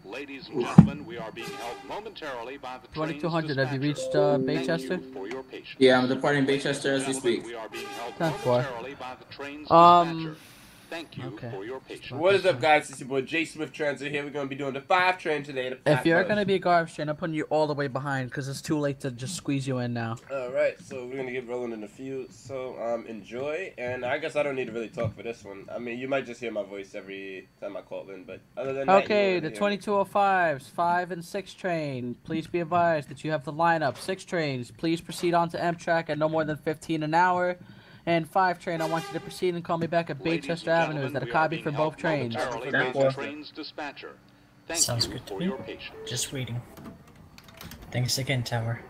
Ladies and gentlemen, we are being held momentarily by the 2200, have you reached Baychester? Yeah, I'm departing Baychester as we speak. 10-4. Thank you okay. for your patience. What is up, guys? It's your boy J Swift Transit here. We're going to be doing the 5 train today. If you're going to be a garbage train, I'm putting you all the way behind because it's too late to just squeeze you in now. Alright, so we're going to get rolling in a few. So, enjoy. And I guess I don't need to really talk for this one. I mean, you might just hear my voice every time I call in, but other than that... Okay, the 2205's 5 and 6 train. Please be advised that you have the lineup. 6 trains. Please proceed on to Amtrak at no more than 15 an hour. And 5 train, I want you to proceed and call me back at Baychester Avenue. Is that a copy for both trains? Sounds good to me. Just waiting. Thanks again, Tower.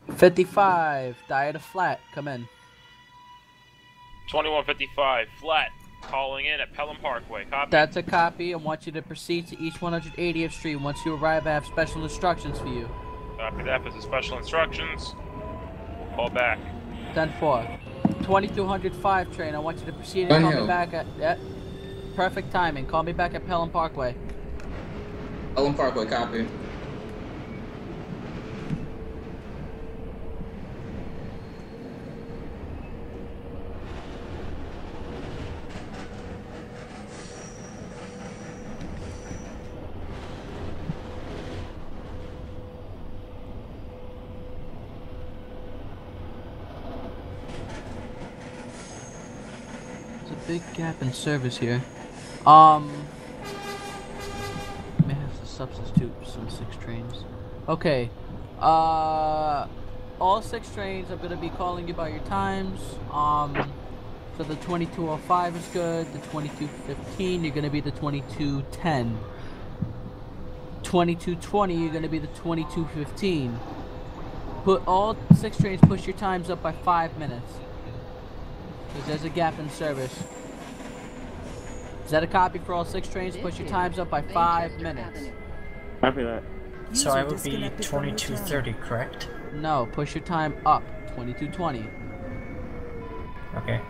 $55, diet of flat, come in. 2155, flat. Calling in at Pelham Parkway. Copy. That's a copy. I want you to proceed to East 180th Street. Once you arrive, I have special instructions for you. Copy that for the special instructions. Call back. 10-4. 2205 train. I want you to proceed and call me back at... Yeah, perfect timing. Call me back at Pelham Parkway. Pelham Parkway, copy. Big gap in service here. May have to substitute some 6 trains. Okay. All 6 trains, I'm gonna be calling you by your times. So the 2205 is good. The 2215, you're gonna be the 2210. 2220, you're gonna be the 2215. Put all 6 trains. Push your times up by 5 minutes. Because there's a gap in service. Is that a copy for all 6 trains? Push your times up by 5 minutes. Copy that. So I would be 2230, correct? No, push your time up. 2220. Okay.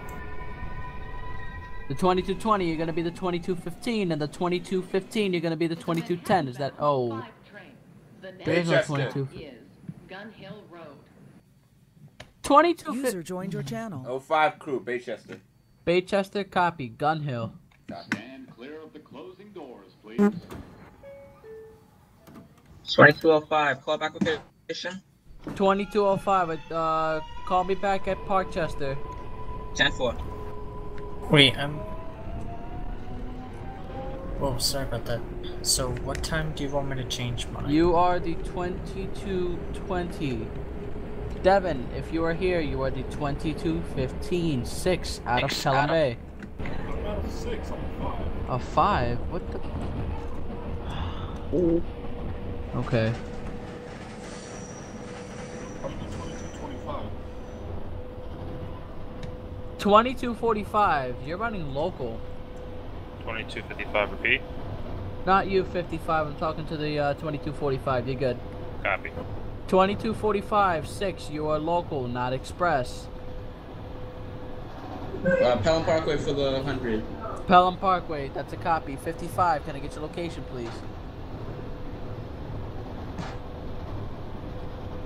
The 2220, you're gonna be the 2215, and the 2215, you're gonna be the 2210. Is that... Oh. There's no 22. 22. User joined your channel. 05 crew, Baychester. Baychester, copy. Gun Hill. Stand clear of the closing doors, please. 2205, call back location. 2205, call me back at Parkchester. 10-4. Wait, Whoa, sorry about that. So, what time do you want me to change mine? You are the 2220. Devin, if you are here, you are the 2215. 6 out of Pelham Bay. I'm out of 6, I'm 5. A 5? What the? Ooh. Okay. I'm the 2225. 2245. You're running local. 2255, repeat. Not you, 55. I'm talking to the 2245. You're good. Copy. 2245, 6. You are local, not express. Pelham Parkway for the 100. Pelham Parkway, that's a copy. 55, can I get your location, please?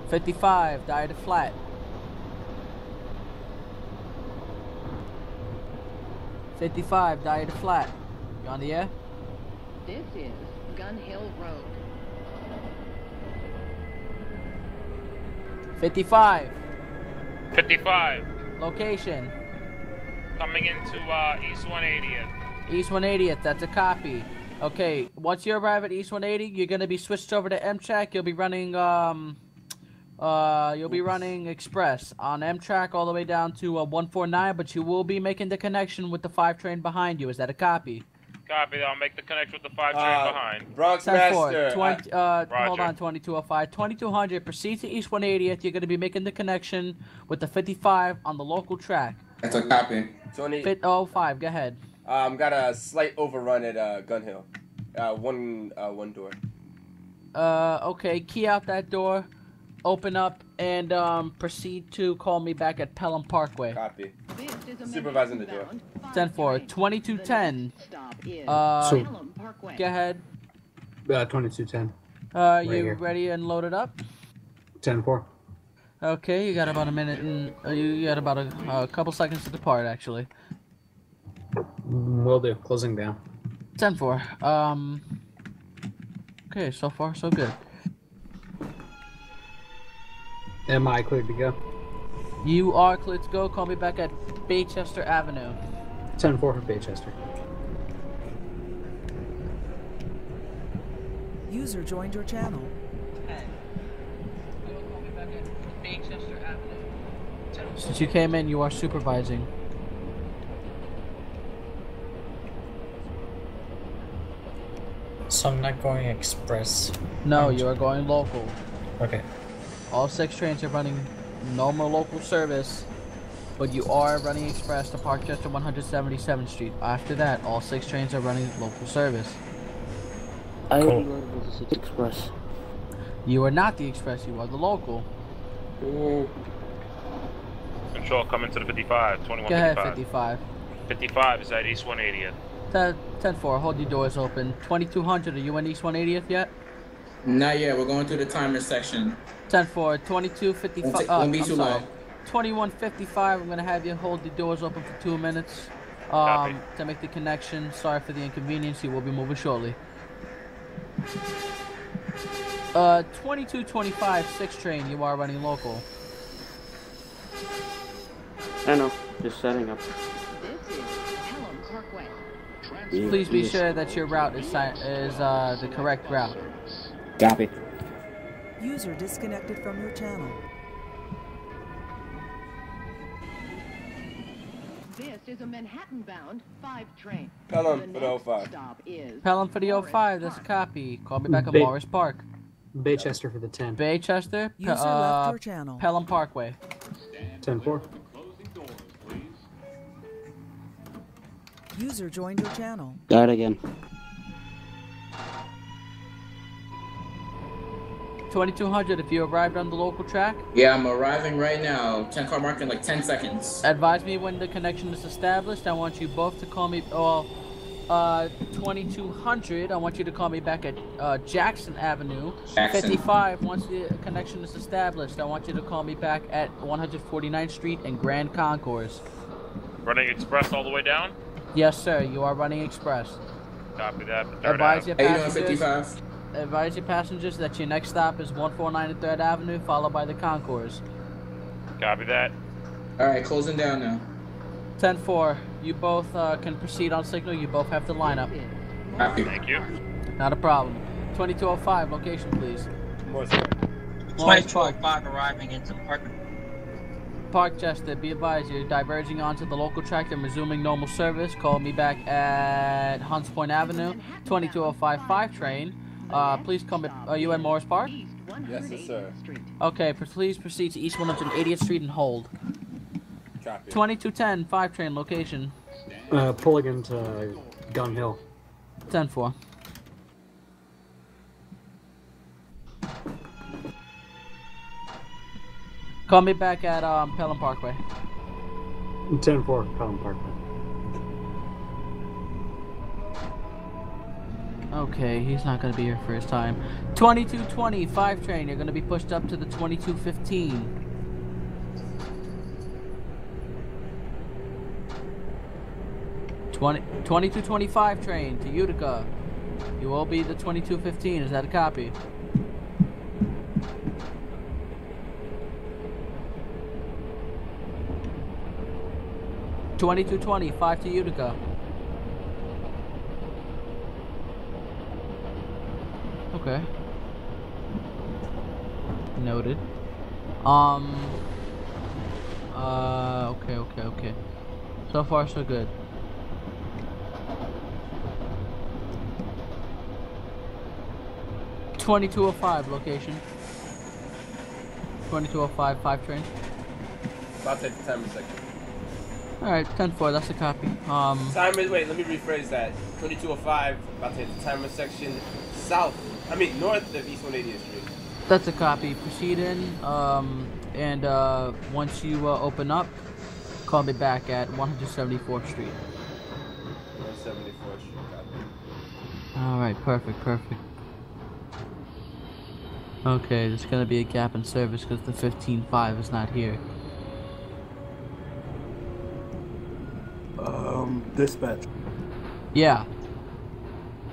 55, died to flat. 55, died to flat. You on the air? This is Gun Hill Road. 55. 55. Location. Coming into East 180th. East 180th, that's a copy. Okay, once you arrive at East 180, you're gonna be switched over to Amtrak. You'll be running express on Amtrak all the way down to 149, but you will be making the connection with the 5 train behind you. Is that a copy? Copy, I'll make the connection with the 5 train behind. Bronx Master. 20, hold on, 2205. 2200, proceed to East 180th. You're going to be making the connection with the 55 on the local track. That's a copy. 05, go ahead. Got a slight overrun at Gun Hill. One door. Okay, key out that door. open up and proceed to call me back at Pelham Parkway. Copy. Supervising the door. 10-4, 2210. So- Go ahead. 2210. You here. ready and loaded up? 10-4. Okay, you got about a minute and you got about a couple seconds to depart actually. Will do. Closing down. 10-4. Okay, so far so good. Am I cleared to go? You are cleared to go. Call me back at Baychester Avenue. 10-4 for Baychester. User joined your channel. Since you came in, you are supervising. So I'm not going express. No, you are going local. Okay. All 6 trains are running normal local service, but you are running express to Parkchester 177th Street. After that, all 6 trains are running local service. I Cool. already loaded with the express. You are not the express, you are the local. Control, come into the 55, Go ahead, 2155. 55. 55 is at East 180th. 10-4, hold your doors open. 2200, are you in East 180th yet? Not yet. We're going through the timer section. 10-4, 2255. Won't be too long. 2155, I'm gonna have you hold the doors open for 2 minutes. Copy. To make the connection. Sorry for the inconvenience, you will be moving shortly. 2225, 6 train, you are running local. I know. Just setting up. This is Pelham Parkway. Please be sure that your route is the correct route. Copy. User disconnected from your channel. This is a Manhattan-bound 5 train. Pelham The for the next 05. stop is Pelham for the Morris 05, that's a Park. copy. Call me back at Ba- Morris Park. Baychester for the 10. Baychester, User left your channel. Pelham Parkway. 10-4. User joined your channel. Got it again. 2200, if you arrived on the local track, Yeah, I'm arriving right now. 10 car mark in like 10 seconds. advise me when the connection is established. I want you both to call me, 2200, I want you to call me back at Jackson Avenue. Jackson. 55, once the connection is established, I want you to call me back at 149th Street and Grand Concourse. Running express all the way down? Yes, sir, you are running express. Copy that. for Third Advise Ave. your How you doing, passengers. 55? Advise your passengers that your next stop is 149 and 3rd Avenue, followed by the Concourse. Copy that. Alright, closing down now. 10-4, you both can proceed on signal. You both have to line up. Copy. Thank you. Not a problem. 2205, location, please. Morris. 2205 arriving into Parkchester, be advised, you're diverging onto the local track and resuming normal service. Call me back at Hunts Point Avenue, 22055 train. Please come. Are you in Morris Park? Yes, sir. Okay, please proceed to East 180th Street and hold. Copy. 2210, 5 train, location. Pulling into Gun Hill. 10-4. Call me back at Pelham Parkway. 10-4, Pelham Parkway. Okay, he's not gonna be here first time. 2220, 5 train, you're gonna be pushed up to the 2215. Twenty 2225 train to Utica. You will be the 2215, is that a copy? $22.20, 5 to Utica. Okay. Noted. Okay. So far, so good. $22.05 location. 2205, 5 train. About to take the timer section. Alright, 10-4, that's a copy. Timer, wait, let me rephrase that. 2205, about to hit the timer section north of East 180th Street. That's a copy. Proceed in, and once you open up, call me back at 174th Street. 174th Street, copy. Alright, perfect, perfect. Okay, there's gonna be a gap in service because the 15-5 is not here. Dispatch. Yeah.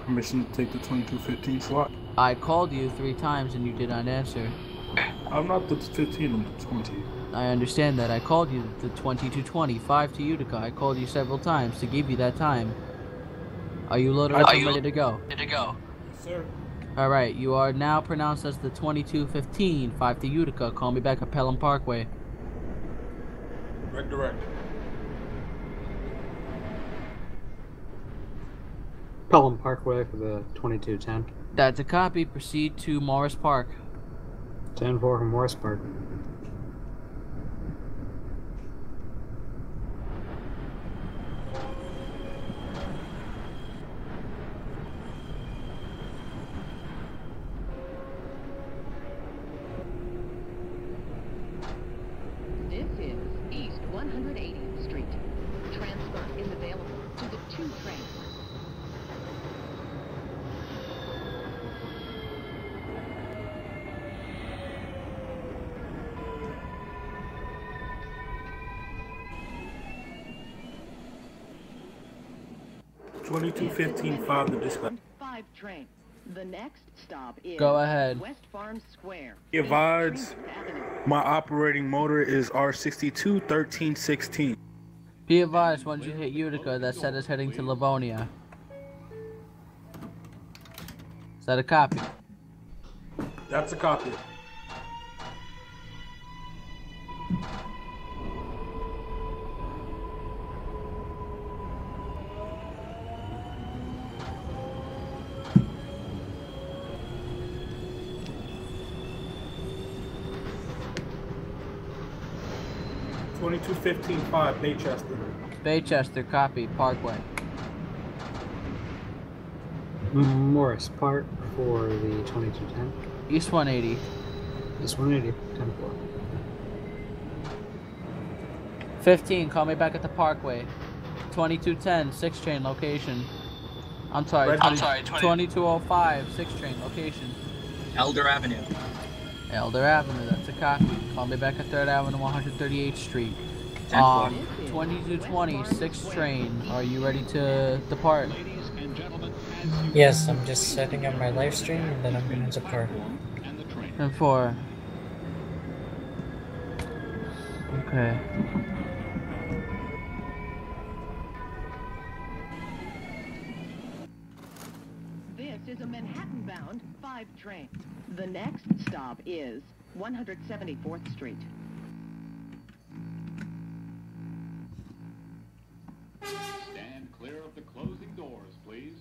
Permission to take the 2215 slot. I called you 3 times and you did not answer. I'm not the 15, I'm the 20. I understand that. I called you the 2220, 5 to Utica. I called you several times to give you that time. Are you loaded up and ready to go? Yes, sir. Alright, you are now pronounced as the 2215, 5 to Utica. Call me back at Pelham Parkway. Direct. Pelham Parkway for the 2210. That's a copy. Proceed to Morris Park. 10-4 from Morris Park. This is East 180th Street. Transfer is available to the 2 trains. $22.15.5 the dispatch. 5 train. The next stop is Go ahead. West Farm Square. Advise, my operating motor is R62 1316. Be advised, once you hit Utica, that set is heading to Livonia. Is that a copy? That's a copy. $22.15.5 Baychester. Baychester, copy. Parkway. Morris Park for the 2210. East 180. East 180, 10-4. 15, call me back at the Parkway. 2210, 6 train location. I'm sorry, 2205, 6 train location. Elder Avenue. Elder Avenue, that's a copy. Call me back at 3rd Avenue, 138th Street. 2220, 6 train. Are you ready to depart? Yes, I'm just setting up my live stream and then I'm going to depart. 10-4. Okay. This is a Manhattan-bound 5 train. The next stop is 174th Street. Stand clear of the closing doors, please.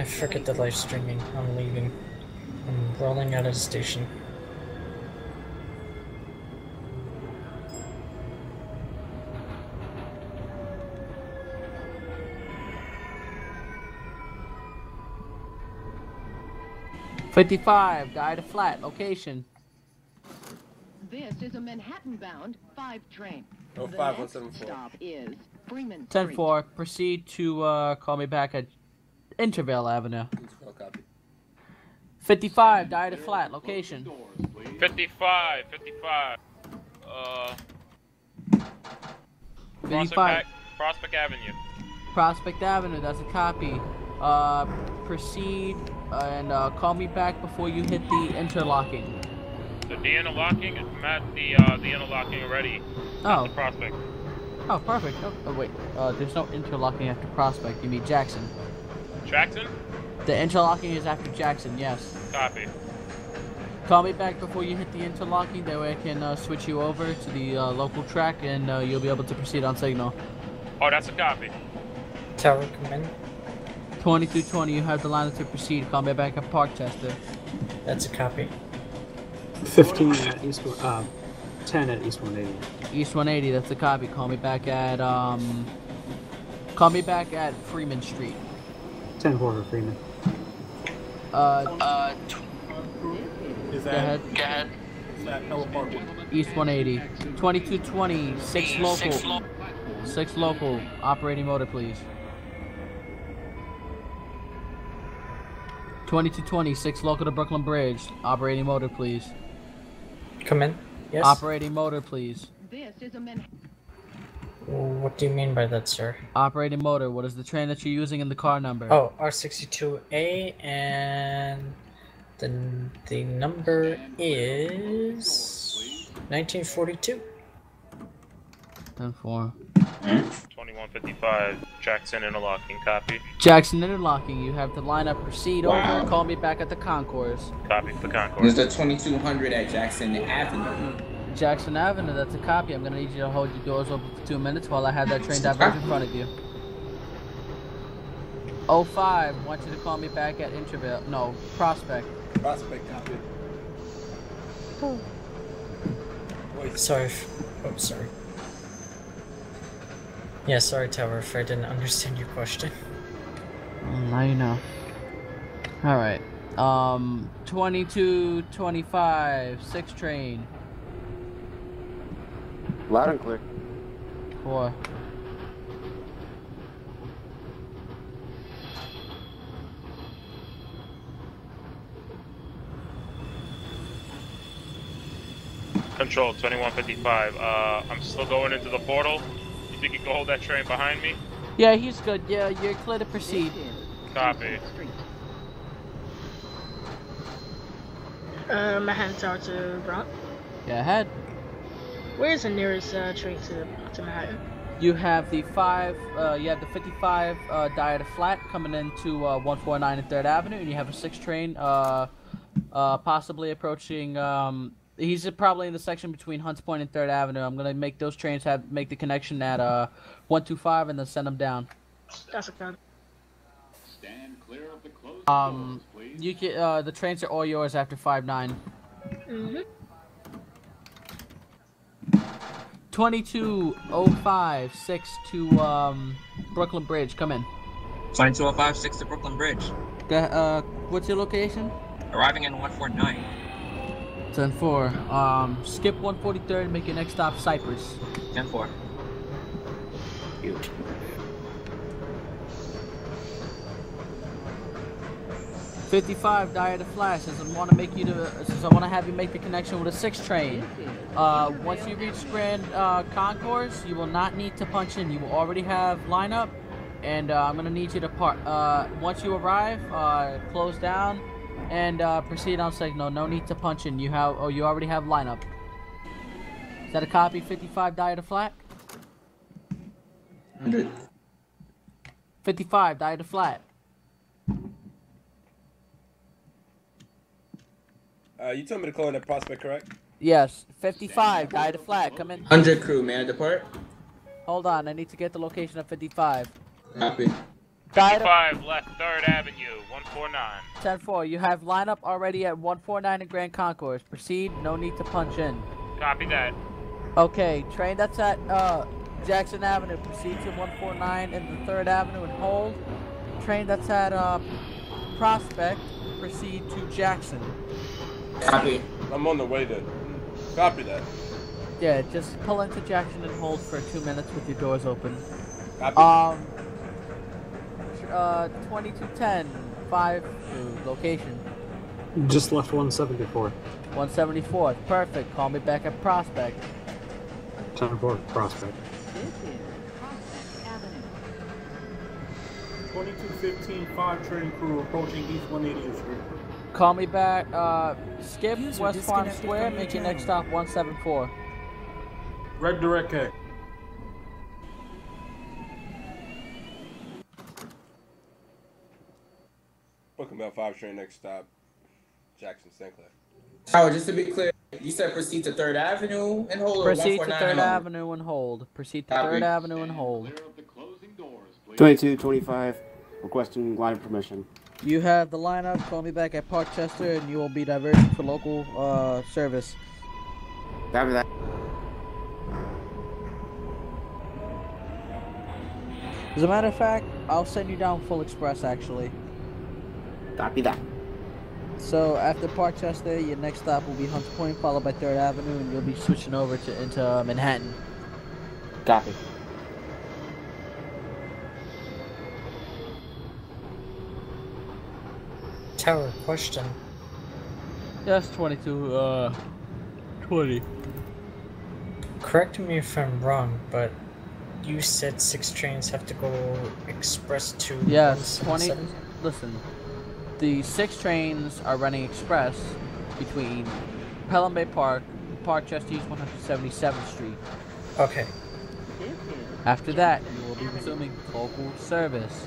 Forget the live streaming. I'm leaving. I'm rolling out of the station. $55, guy to flat, location. This is a Manhattan-bound 5 train. Oh, The 5174. next stop is Freeman Street. 10-4. Proceed to call me back at Intervale Avenue. Well, copy. 55, Diet of Flat, location. 55. 55. Prospect Avenue. Prospect Avenue, that's a copy. Proceed and call me back before you hit the interlocking. The interlocking, I'm at the interlocking already. Oh. At the Prospect. Oh, perfect. Oh, wait. There's no interlocking after Prospect. You mean Jackson. Jackson? The interlocking is after Jackson, yes. Copy. Call me back before you hit the interlocking. That way I can switch you over to the local track and you'll be able to proceed on signal. Oh, that's a copy. Tower, come in. 2220, you have the line to proceed. Call me back at Parkchester. That's a copy. 15 at East, 10 at East 180. East 180, that's a copy. Call me back at Freeman Street. 10-4 for Freeman. Is Go ahead. Is that Ella Parkway? East 180. 2220, 6 local. 6 local. Operating motor, please. 2220, 6 local to Brooklyn Bridge. Operating motor, please. Come in. Yes. Operating motor, please. This is a Manhattan. What do you mean by that, sir? Operating motor. What is the train that you're using and the car number? Oh, R62A, and the number is 1942. 10-4. 2155, Jackson interlocking, copy. Jackson interlocking. You have the lineup. Proceed over. Call me back at the concourse. Copy the concourse. There's the 2200 at Jackson Avenue. Jackson Avenue, that's a copy. I'm gonna need you to hold your doors open for 2 minutes while I have that train diverge in front of you. 05, want you to call me back at Intervale. No, Prospect. Prospect, copy. Sorry. Oh, sorry. Yeah, sorry, Tower, if I didn't understand your question. Now you know. Alright. 2225, 6 train. Loud and clear. 4. Control 2155. I'm still going into the portal. You think you can hold that train behind me? Yeah, he's good. Yeah, you're clear to proceed. Copy. Manhattan Tower to Bronx. Go ahead. Where's the nearest train to Manhattan? You have the 55 Diet of Flat coming into 149 and 3rd Avenue, and you have a 6 train possibly approaching. He's probably in the section between Hunts Point and 3rd Avenue. I'm gonna make those trains make the connection at 125 and then send them down. That's a code. Stand clear of the closed doors, please. You can, the trains are all yours after 5-9. 2205 6 to Brooklyn Bridge. Come in. 2205 6 to Brooklyn Bridge. What's your location? Arriving in 149. 10-4. Skip 143rd and make your next stop Cypress. 10-4. Huge. 55 Diet of Flash. Since I want to have you make the connection with a 6 train. Once you reach Grand Concourse, you will not need to punch in. You will already have lineup, and I'm gonna need you to once you arrive, close down, and proceed on signal. No need to punch in. You already have lineup. Is that a copy? 55 Diet of Flat. 55 Diet of Flat. You told me to call in at Prospect, correct? Yes. 55 Diet of Flat. Come in. 100 crew, may I depart? Hold on. I need to get the location of 55. Copy. 55 left 3rd Avenue, 149. 10-4. You have lineup already at 149 in Grand Concourse. Proceed. No need to punch in. Copy that. Okay. Train that's at Jackson Avenue. Proceed to 149 in the 3rd Avenue and hold. Train that's at Prospect. Proceed to Jackson. Copy. I'm on the way then. Copy that. Yeah, just pull into Jackson and hold for 2 minutes with your doors open. Copy. 2210, 5 location. Just left 174. 174, perfect. Call me back at Prospect. 10-4, Prospect. This is Prospect Avenue. 2215, 5 trading crew approaching East 180th Street. Call me back, skip User West Farm disconnected Square, from your make your next channel. stop 174. Red direct K. Openbve 5 train next stop. Jackson St. Clair. Howard, just to be clear, you said proceed to 3rd Avenue and hold, or Proceed to 149 3rd and hold? Avenue and hold. Proceed to Copy. 3rd Avenue and hold. 2225, requesting line of permission. You have the lineup. Call me back at Parkchester, and you will be diverted for local service. Copy that. As a matter of fact, I'll send you down full express actually. Copy that. So after Parkchester, your next stop will be Hunts Point, followed by 3rd Avenue, and you'll be switching over into Manhattan. Copy. Tower, question. Yes, 20. Correct me if I'm wrong, but you said 6 trains have to go express to Yes, 20. 177? Listen, the 6 trains are running express between Pelham Bay Park and Parkchester East 177th Street. Okay. After that, you will be resuming local service.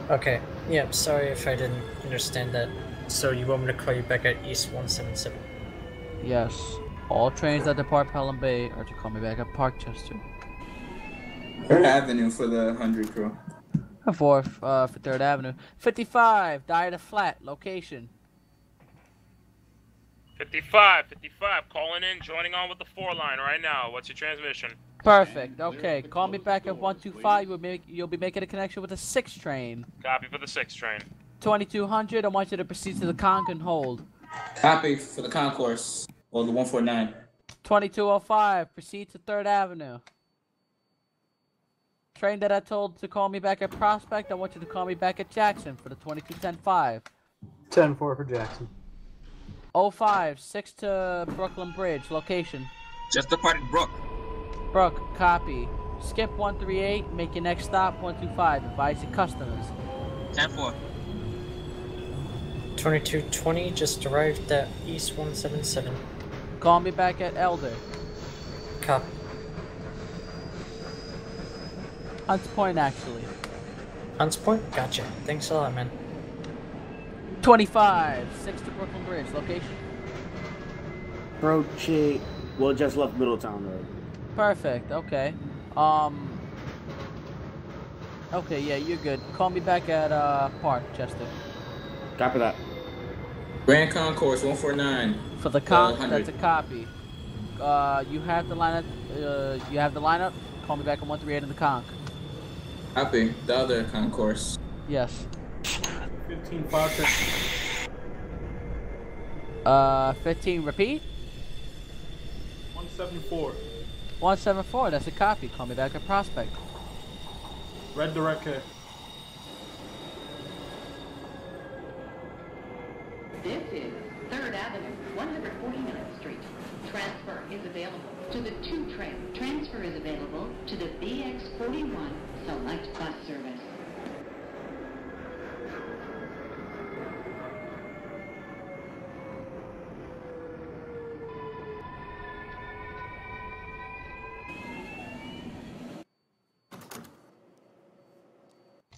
Okay. Yeah, sorry if I didn't understand that. So you want me to call you back at East 177? Yes. All trains that depart Pelham Bay are to call me back at Parkchester. 3rd Avenue for the 100 crew. For 3rd Avenue. 55, Dieta Flat, location. 55, calling in, joining on with the 4 line right now. What's your transmission? Perfect, okay. Call me back at 125, you'll be making a connection with the 6 train. Copy for the 6 train. 2200, I want you to proceed to the Conch and hold. Copy for the concourse, or the 149. 2205, proceed to 3rd Avenue. Train that I told to call me back at Prospect, I want you to call me back at Jackson for the 2210-5. 10-4 for Jackson. 05, 6 to Brooklyn Bridge, location. Just departed Brook. Brook, copy. Skip 138, make your next stop 125, advise your customers. 10-4. 2220 just arrived at East 177. Call me back at Elder. Copy. Hunts Point, actually. Hunts Point? Gotcha. Thanks a lot, man. 25, 6 to Brooklyn Bridge, location. Approaching. Well, just left Middletown Road. Perfect, okay. Okay, yeah, you're good. Call me back at Parkchester. Copy that. Grand Concourse 149. For the Conch, 100. that's a copy. You have the lineup. Call me back at 138 in the Conch. Copy. The other concourse. Yes. 15, 5 train. 15, repeat? 174. 174, that's a copy. Call me back at Prospect. Red direct K. This is 3rd Avenue, 149th Street. Transfer is available to the 2 train. Transfer is available to the BX41 Select Bus Service.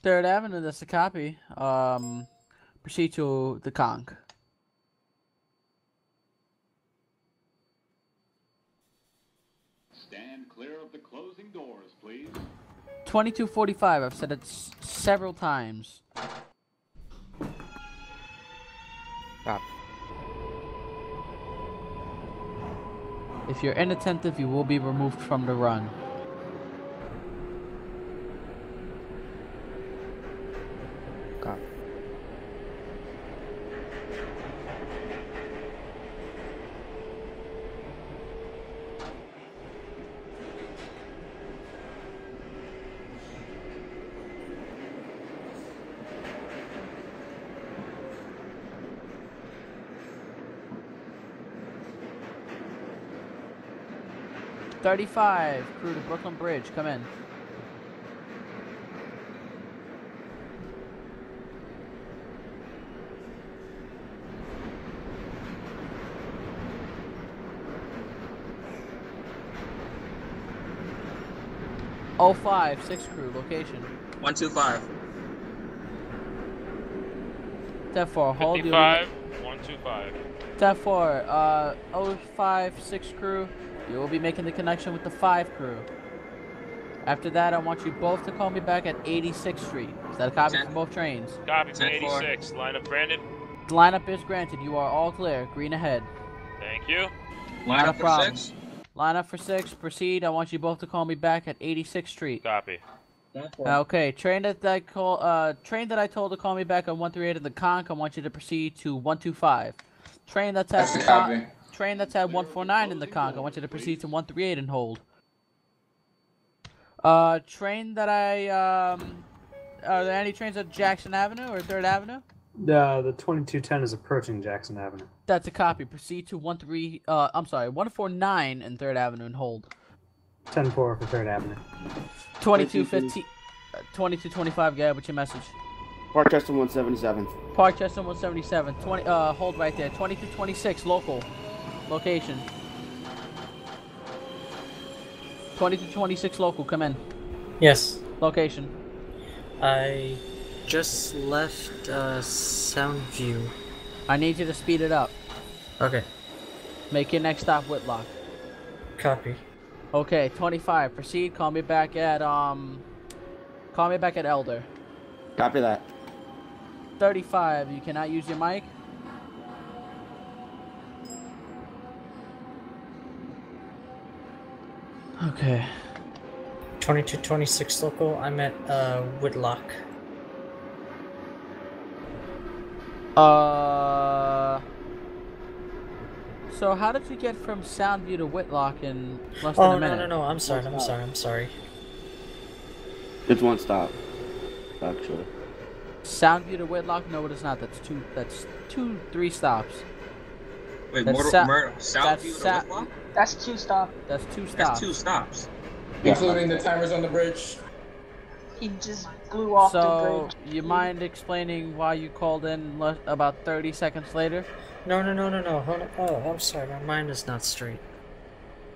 Third Avenue, that's a copy. Proceed to the Conch. Stand clear of the closing doors, please. 2245, I've said it several times. Stop. If you're inattentive, you will be removed from the run. Copy. 35 crew to Brooklyn Bridge. Come in. Oh 05, 6 crew, location. 125. 10-4, hold. 55, 125. 10-4, 05, 6 crew. You will be making the connection with the 5 crew. After that, I want you both to call me back at 86th Street. Is that a copy for both trains? Copy for 86. Lineup granted. Lineup is granted. You are all clear. Green ahead. Thank you. Lineup for 6. Line up for 6. Proceed. I want you both to call me back at 86th Street. Copy. Okay. Train that I told to call me back on 138 in the conch. I want you to proceed to 125. Train that's at 149 in the conch. I want you to proceed to 138 and hold. Train that are there any trains at Jackson Avenue or 3rd Avenue? The 2210 is approaching Jackson Avenue. That's a copy. Proceed to 149 and 3rd Avenue and hold. 10-4 for 3rd Avenue. 2215, 2225. Yeah, what's your message? Park Chester 177. Park Chester 177. Hold right there. 2226 local location. 2226 local. Come in. Yes. Location. I just left Soundview. I need you to speed it up. Okay. Make your next stop Whitlock. Copy. Okay, 25. Proceed. Call me back at Elder. Copy that. 35. You cannot use your mic. Okay. 2226 local. I'm at Whitlock. So how did you get from Soundview to Whitlock in less than a minute? No. I'm sorry. It's one stop, actually. Soundview to Whitlock? No, it is not. That's 3 stops. Wait, That's Soundview to Whitlock? That's 2 stops. That's 2 stops. That's 2 stops. Including the timers on the bridge. He just blew off the bridge. So, you mind explaining why you called in about 30 seconds later? No. Hold on. Oh, I'm sorry. My mind is not straight.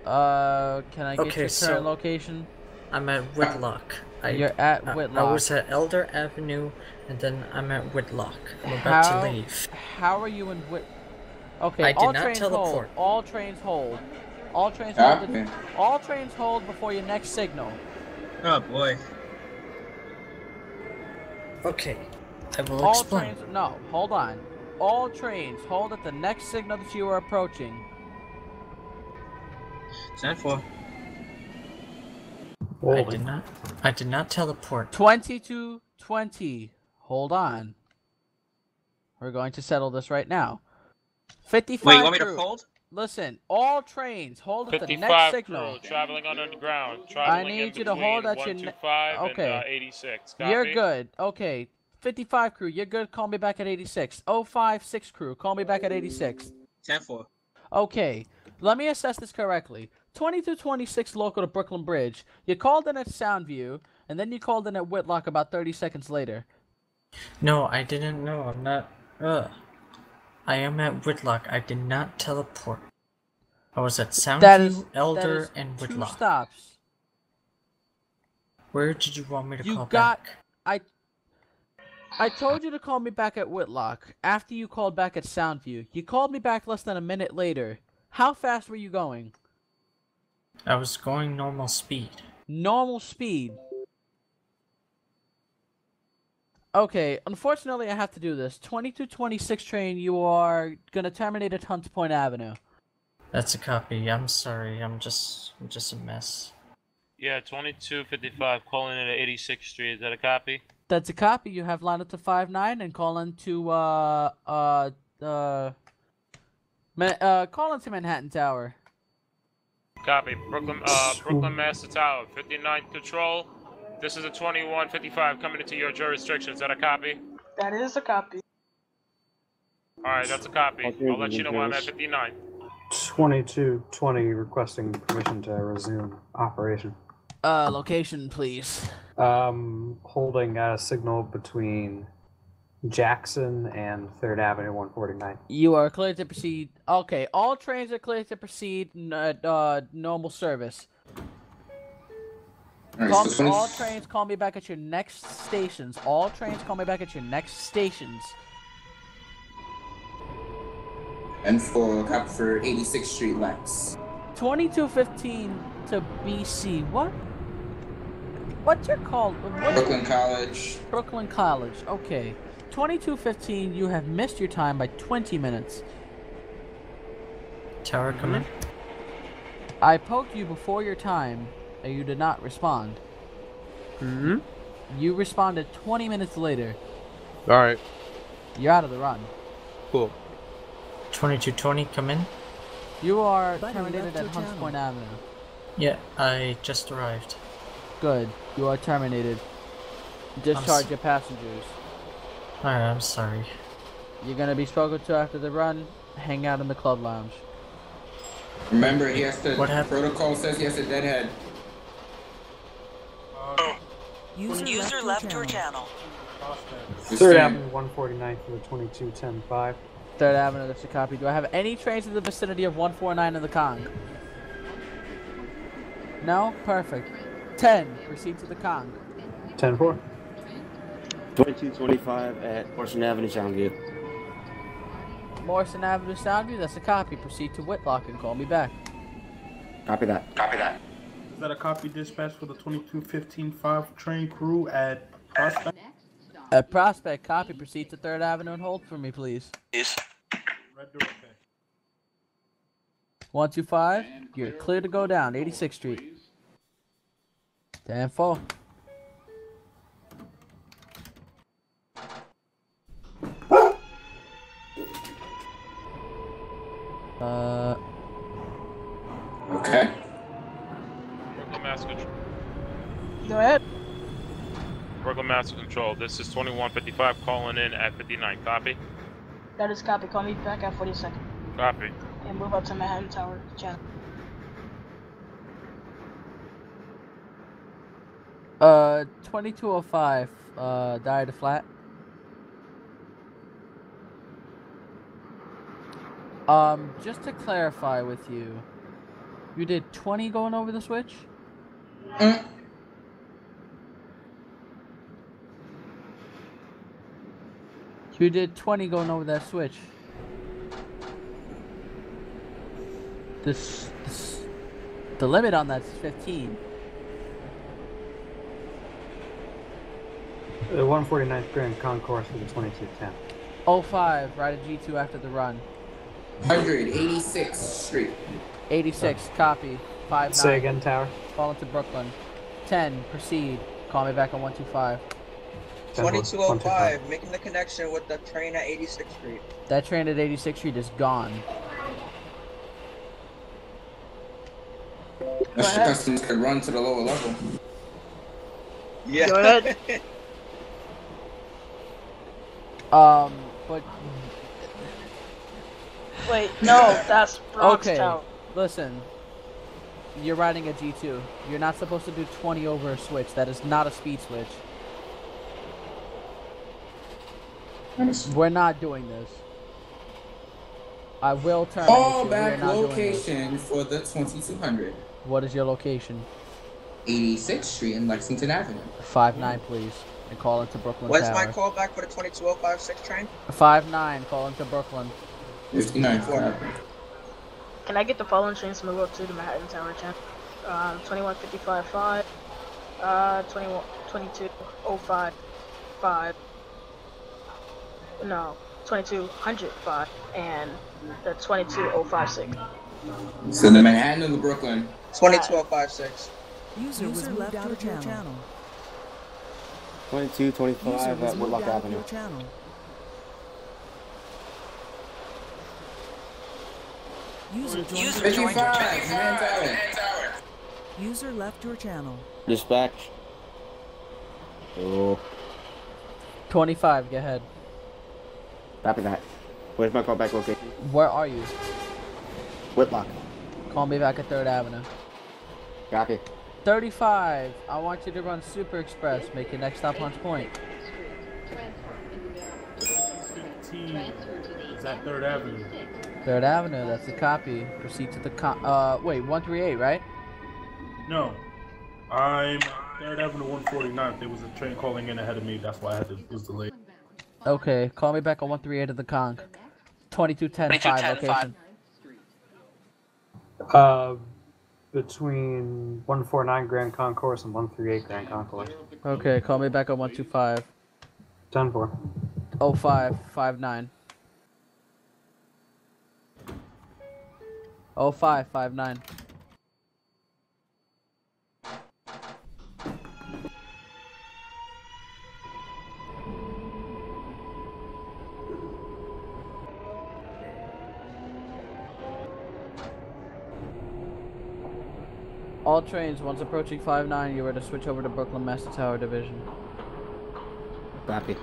Can I get your so current location? I'm at Whitlock. You're at Whitlock. I was at Elder Avenue, and then I'm at Whitlock. I'm about to leave. How are you in Okay, I did not teleport. All trains hold. All trains hold. All trains hold before your next signal. Oh boy. Okay, I will explain. No, hold on. All trains hold at the next signal that you are approaching. 10-4. I did not teleport. 2220. Hold on. We're going to settle this right now. 55. Wait, you want me to hold? Listen, all trains hold at the 55 next signal. crew, traveling underground. I need you to hold at your 125 okay. and 86. Copy. You're good. Okay. 55 crew, you're good. Call me back at 86. 05, 6 crew, call me back at 86. 10-4. Okay. Let me assess this correctly. 2226 local to Brooklyn Bridge. You called in at Soundview, and then you called in at Whitlock about 30 seconds later. No, I didn't know. I'm not. I am at Whitlock. I did not teleport. I was at Soundview, Elder, and Whitlock. 2 stops. Where did you want me to call back? I told you to call me back at Whitlock after you called back at Soundview. You called me back less than a minute later. How fast were you going? I was going normal speed. Normal speed? Okay, unfortunately I have to do this. 2226 train, you are gonna terminate at Hunts Point Avenue. That's a copy. I'm sorry. I'm just a mess. Yeah, 2255 calling in at 86th Street. Is that a copy? That's a copy. You have line up to 59 and call into call into Manhattan Tower. Copy. Brooklyn Master Tower, 59th Control. This is a 2155 coming into your jurisdiction. Is that a copy? That is a copy. Alright, that's a copy. I'll let you know when I'm at 59. 2220 requesting permission to resume operation. Location, please. Holding a signal between Jackson and 3rd Avenue 149. You are cleared to proceed. Okay, all trains are cleared to proceed normal service. All trains call me back at your next stations. All trains call me back at your next stations. And for copy for 86th Street Lex. 2215 to BC. What? What's your call? Brooklyn College. Brooklyn College. Okay. 2215. You have missed your time by 20 minutes. Tower, come in. I poked you before your time, and you did not respond. Mm-hmm. You responded 20 minutes later. Alright. You're out of the run. Cool. 2220, come in. You are terminated at Hunts Point Avenue. Yeah, I just arrived. Good. You are terminated. Discharge your passengers. Alright, I'm sorry. You're gonna be spoken to after the run. Hang out in the club lounge. Remember, he has to. What happened? Protocol says he has to deadhead. User left your channel. 3rd Avenue 149 for the 2210-5. 3rd Avenue, that's a copy. Do I have any trains in the vicinity of 149 in the Kong? No? Perfect. 10, proceed to the Kong. 10-4. 2225 at Morrison Avenue, Soundview. Morrison Avenue, Soundview, that's a copy. Proceed to Whitlock and call me back. Copy that. Copy that. Is that a copy dispatch for the 2215-5 train crew at Prospect? At Prospect, copy. Proceed to 3rd Avenue and hold for me, please. Yes. Red door, okay. 125, you're clear to go down, 86th Street. 10-4. Okay. Brooklyn Master Control. Go ahead. Brooklyn Master Control. This is 2155 calling in at 59. Copy. That is copy. Call me back at 42nd. Copy. And move up to Manhattan Tower channel. 2205, died a flat. Just to clarify with you, you did 20 going over the switch? You did 20 going over that switch. The limit on that's 15. The 149th Grand Concourse for the 2210. 05, ride a G2 after the run. 186th Street. 86, copy. 59. Say again, Tower. Fall into Brooklyn. 10, proceed. Call me back on 125. 2205, making the connection with the train at 86th Street. That train at 86th Street is gone. That's the customers could run to the lower level. Yeah. Go ahead. But... Wait, no, that's Bronx Okay, Tower. listen. You're riding a G2. You're not supposed to do 20 over a switch. That is not a speed switch. We're not doing this. I will terminate Call you. back We're not doing location for the 2200. this. What is your location? 86th Street and Lexington Avenue. 59, please. And call into Brooklyn What's Tower. my call back for the 22056 train? 59, call into Brooklyn. 59. Can I get the following trains to move up to the Manhattan Tower channel? 2155-5, 2205-5, no, 2205, and the 22056. So the Manhattan and the Brooklyn. 22056. User was moved out of your channel. 2225 at Whitlock Avenue. User joined your channel. User left your channel. Dispatch. Oh. 25, go ahead. Copy that. Where's my callback location? Where are you? Whitlock. Call me back at 3rd Avenue. Copy. 35. I want you to run Super Express. Make your next stop Hunts Point. 15 is at 3rd Avenue. 3rd Avenue, that's the copy. Proceed to the wait, 138, right? No. I'm 3rd Avenue 149. There was a train calling in ahead of me. That's why I had to was delayed. Okay, call me back on 138 of the Conch. 2210 location. Between 149 Grand Concourse and 138 Grand Concourse. Okay, call me back on 125. 10-4. 0559. 0559. All trains, once approaching 59, you are to switch over to Brooklyn Master Tower Division. Copy.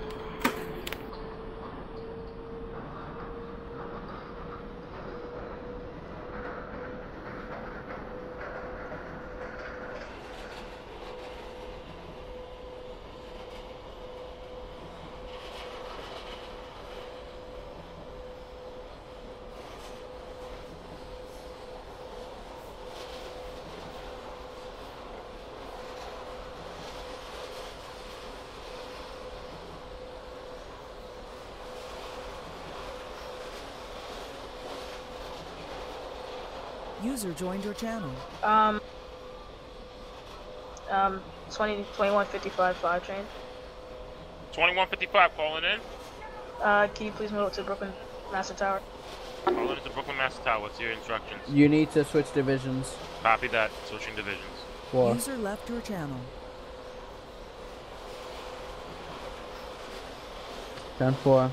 User joined your channel. 2155 train. 2155 calling in. Can you please move up to Brooklyn Master Tower? Calling into Brooklyn Master Tower. What's your instructions? You need to switch divisions. Copy that. Switching divisions. 4. User left your channel. 10-4.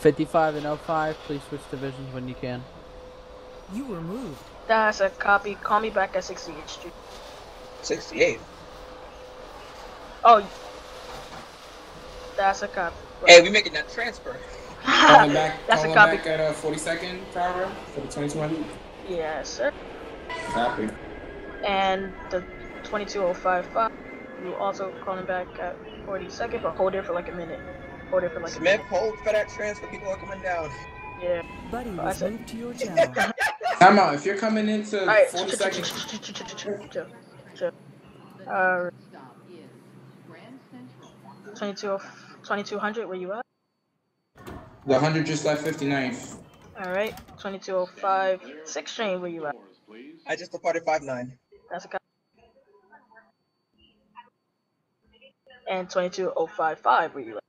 $55 and 05, please switch divisions when you can. You were moved. That's a copy. Call me back at 68th Street. 68. Oh, that's a copy. Hey, we making that transfer. Calling back, That's a calling copy. back at 42nd per hour for the 2200. Yes, sir. Copy. And the 22055, you also calling back at 42nd, but hold it for like a minute. Hold it for like Smith, a minute. hold for that transfer. People are coming down. Yeah. Buddy I was said. moved to your channel. Time out. If you're coming into Alright, 42nd. chill. 2200, where you at? The 100 just left 59th. Alright, 2205, 6 train, where you at? I just departed 59. That's a copy. And 22055, where you at?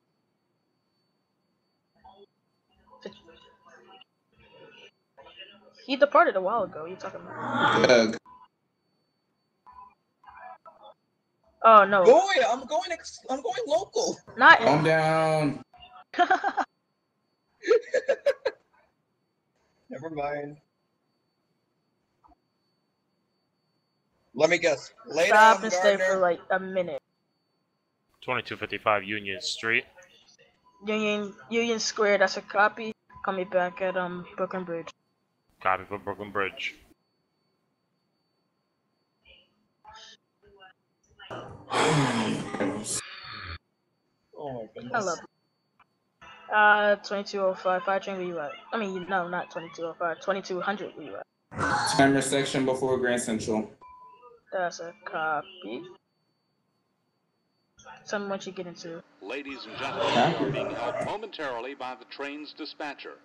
He departed a while ago. You talking about? Doug. Oh no. Boy, I'm going local. Not. Calm down. Never mind. Let me guess. Lay Stop down, and stay Gardner. for like a minute. 2255 Union Street. Union Square. That's a copy. Call me back at Brooklyn Bridge. Copy for Brooklyn Bridge. Oh my goodness. I love it. 2205 train, where you at? I mean, no, not 2205. 2200, where you at? Timer section before Grand Central. That's a copy. Tell me what you get into. Ladies and gentlemen, we are being held momentarily by the train's dispatcher.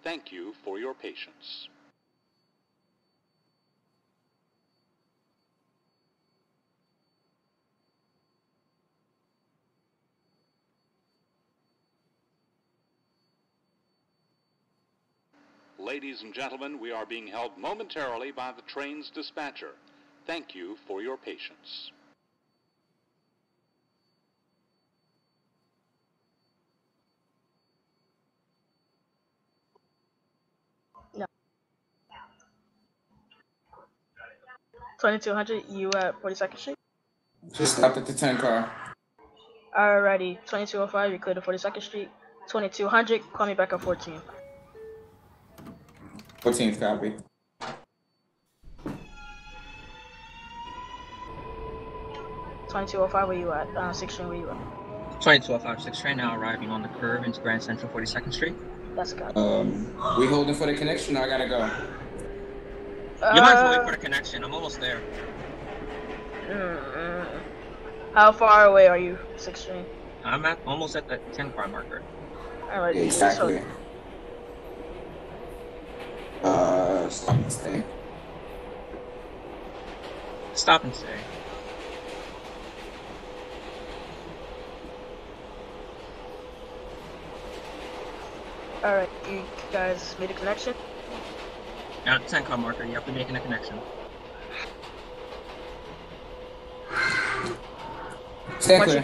Thank you for your patience. Ladies and gentlemen, we are being held momentarily by the train's dispatcher. Thank you for your patience. No. 2200, you at 42nd Street? Just stopped at the 10 car. Alrighty, 2205, you clear to 42nd Street. 2200, call me back at 14. 14th copy. $22.05, where you at? 6th Street, where you at? 2205, 6 train now arriving on the curve into Grand Central 42nd Street. That's good. We holding for the connection or I gotta go? You might as well wait for the connection. I'm almost there. How far away are you, 6th Street? I'm almost at the 10 car marker. Alright, Exactly. Stop and stay. Stop and stay. Alright, you guys made a connection? At 10 car marker, you have to make a connection. Once you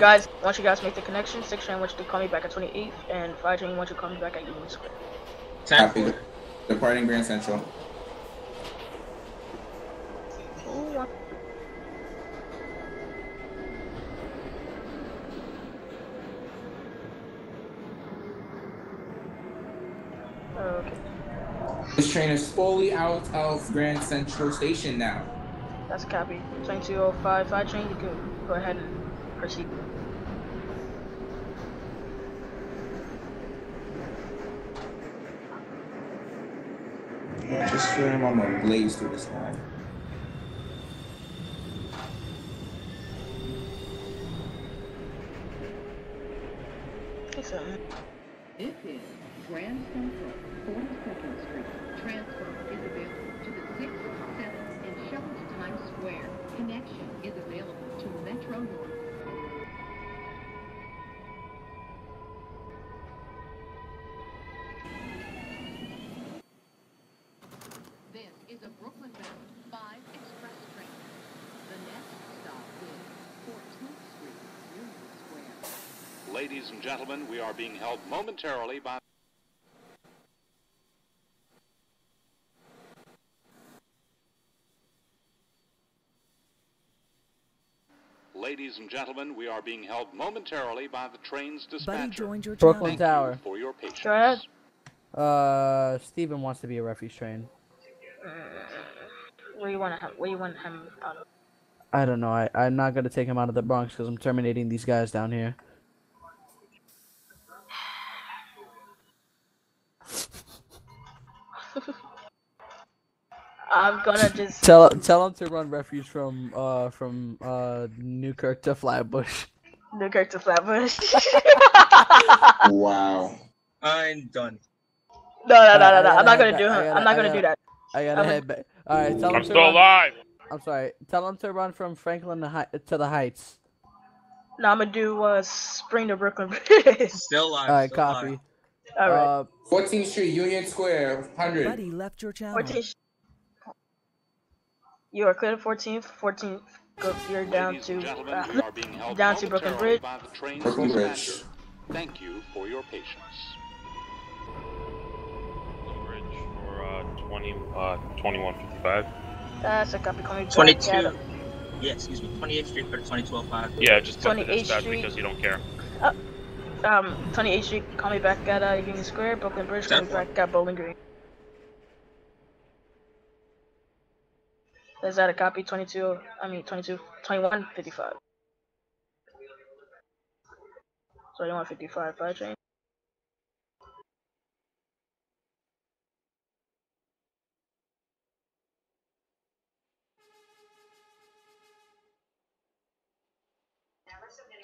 guys make the connection, 6 train wants you to call me back at 28th, and 5 train wants you to call me back at Union Square. Copy. Departing Grand Central. Okay. This train is fully out of Grand Central Station now. That's a copy. 2205, 5 train, you can go ahead and proceed. Yeah, just feel him on the blaze through the sky. This is Grand Central, 42nd Street. Transfer is available to the 6th, 7th, and shuttle to Times Square. Connection is available to Metro North. This is a Brooklyn-bound 5 express train. The next stop is 14th Street, Union Square. Ladies and gentlemen, we are being held momentarily by... Ladies and gentlemen, we are being held momentarily by the train's dispatcher. Brooklyn Tower. For your patience. Go ahead. Steven wants to be a refuse train. Where you want him out of? I don't know. I'm not gonna take him out of the Bronx because I'm terminating these guys down here. I'm gonna just tell him to run refuse from Newkirk to Flatbush. Newkirk to Flatbush. Wow. I'm done. No. I'm not gonna do him. I'm not gonna do that. I gotta head back. All right, tell him I'm to still run. alive. I'm sorry. Tell him to run from Franklin to the Heights. No, I'm gonna do Spring to Brooklyn Bridge. Still alive. All right, copy. All right. 14th Street, Union Square, 100. Buddy left your channel. 14th. You are clear to 14th. 14th. You're down to Brooklyn Bridge. Brooklyn Bridge. Thank you for your patience. Bridge for 2155. That's a copy. Call me back 22. at, Yeah, excuse me. 28th Street for 2205. Yeah, just put the 28th dispatch Street. because you don't care. 28th Street. Call me back at Union Square. Brooklyn Bridge. Call me back at Bowling Green. Is that a copy? 2155. 2155, 5 train.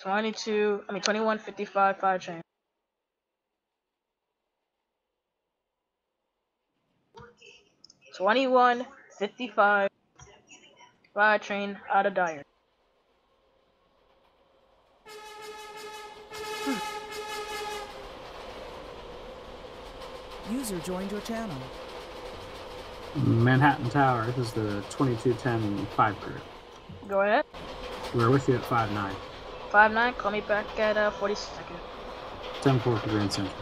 I mean 2155, 5 train. $21.55, 5 train out of Dyer. User joined your channel. Manhattan Tower, this is the 2210 5 group. Go ahead. We're with you at 5-9. 5-9, call me back at 42nd. 10-4 for Grand Central.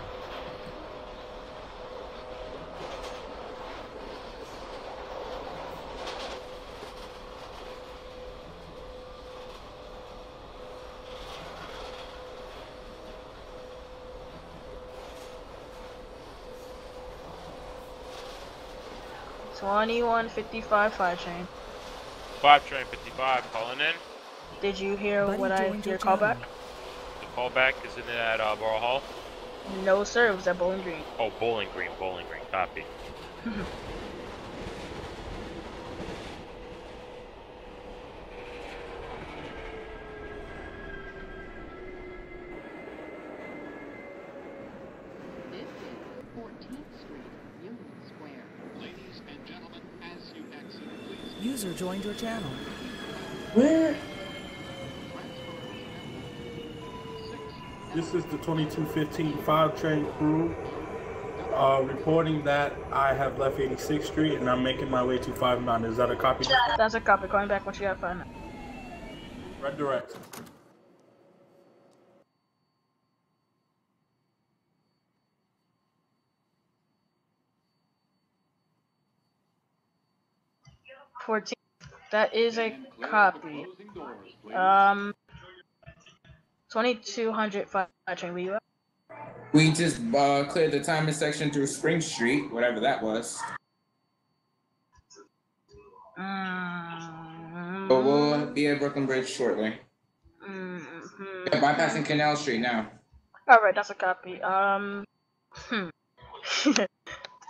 2155 5 train. 5 train 55 calling in. Did you hear Buddy what I joined your your callback? channel. The callback is in at Borough Hall. No sir, it was at Bowling Green. Oh, Bowling Green, copy. This is 14th Street, Union Square. Ladies and gentlemen, as you exit, please. User joined your channel. Where? This is the 2215 5 train crew reporting that I have left 86th Street and I'm making my way to 59. Is that a copy? That's a copy. Calling back once you have 59. Red direct. That is a copy. 2205 train. Were you up? We just cleared the timing section through Spring Street, whatever that was. But we'll be at Brooklyn Bridge shortly. Yeah, bypassing Canal Street now. Alright, that's a copy.